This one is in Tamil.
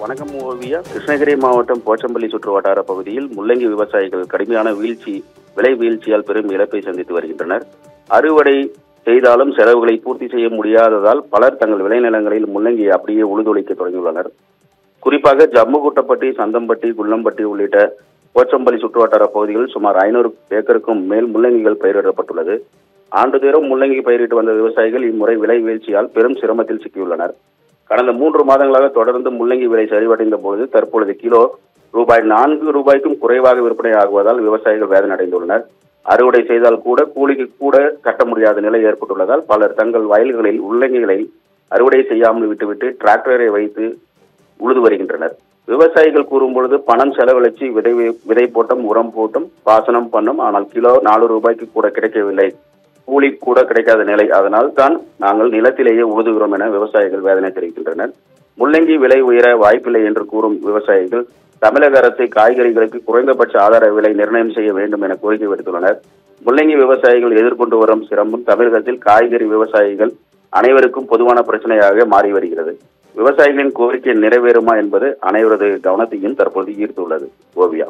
வணக்கம் ஓவியா. கிருஷ்ணகிரி மாவட்டம் போச்சம்பள்ளி சுற்று வட்டார பகுதியில் முள்ளங்கி விவசாயிகள் கடுமையான விலை வீழ்ச்சியால் பெரும் இழப்பை சந்தித்து வருகின்றனர். அறுவடை செய்தாலும் செலவுகளை பூர்த்தி செய்ய முடியாததால் பலர் தங்கள் விளைநிலங்களில் முள்ளங்கியை அப்படியே உழுதொழிக்க தொடங்கியுள்ளனர். குறிப்பாக ஜம்முகுட்டப்பட்டி, சந்தம்பட்டி, குள்ளம்பட்டி உள்ளிட்ட போச்சம்பள்ளி சுற்றுவட்டார பகுதிகளில் சுமார் 500 ஏக்கருக்கும் மேல் முள்ளங்கிகள் பயிரிடப்பட்டுள்ளது. ஆண்டுதோறும் முள்ளங்கி பயிரிட்டு வந்த விவசாயிகள் இம்முறை விலை வீழ்ச்சியால் பெரும் சிரமத்தில் சிக்கியுள்ளனர். கடந்த 3 மாதங்களாக தொடர்ந்து முள்ளங்கி விலை சரிவடைந்த பொழுது தற்பொழுது கிலோ ரூபாய் 4க்கும் குறைவாக விற்பனை ஆகுவதால் விவசாயிகள் வேதனை அடைந்துள்ளனர். அறுவடை செய்தால் கூட கூலிக்கு கூட கட்ட முடியாத நிலை ஏற்பட்டுள்ளதால் பலர் தங்கள் வயல்களில் முள்ளங்கிகளை அறுவடை செய்யாமல் விட்டுவிட்டு டிராக்டரை வைத்து உழுது வருகின்றனர். விவசாயிகள் கூறும்பொழுது பணம் செலவழிச்சு விதை போட்டும், உரம் போட்டும், பாசனம் பண்ணும், ஆனால் கிலோ 4 ரூபாய்க்கு கூட கிடைக்கவில்லை, கூலி கூட கிடைக்காத நிலை. அதனால் தான் நாங்கள் நிலத்திலேயே உழுதுகிறோம் என விவசாயிகள் வேதனை தெரிவிக்கின்றனர். முள்ளங்கி விலை உயர வாய்ப்பில்லை என்று கூறும் விவசாயிகள் தமிழக அரசு காய்கறிகளுக்கு குறைந்தபட்ச ஆதார விலை நிர்ணயம் செய்ய வேண்டும் என கோரிக்கை விடுத்துள்ளனர். முள்ளங்கி விவசாயிகள் எதிர்கொண்டு வரும் சிரமம் தமிழகத்தில் காய்கறி விவசாயிகள் அனைவருக்கும் பொதுவான பிரச்சனையாக மாறி வருகிறது. விவசாயிகளின் கோரிக்கை நிறைவேறுமா என்பது அனைவரது கவனத்தையும் தற்போது ஈர்த்துள்ளது. ஓவியா.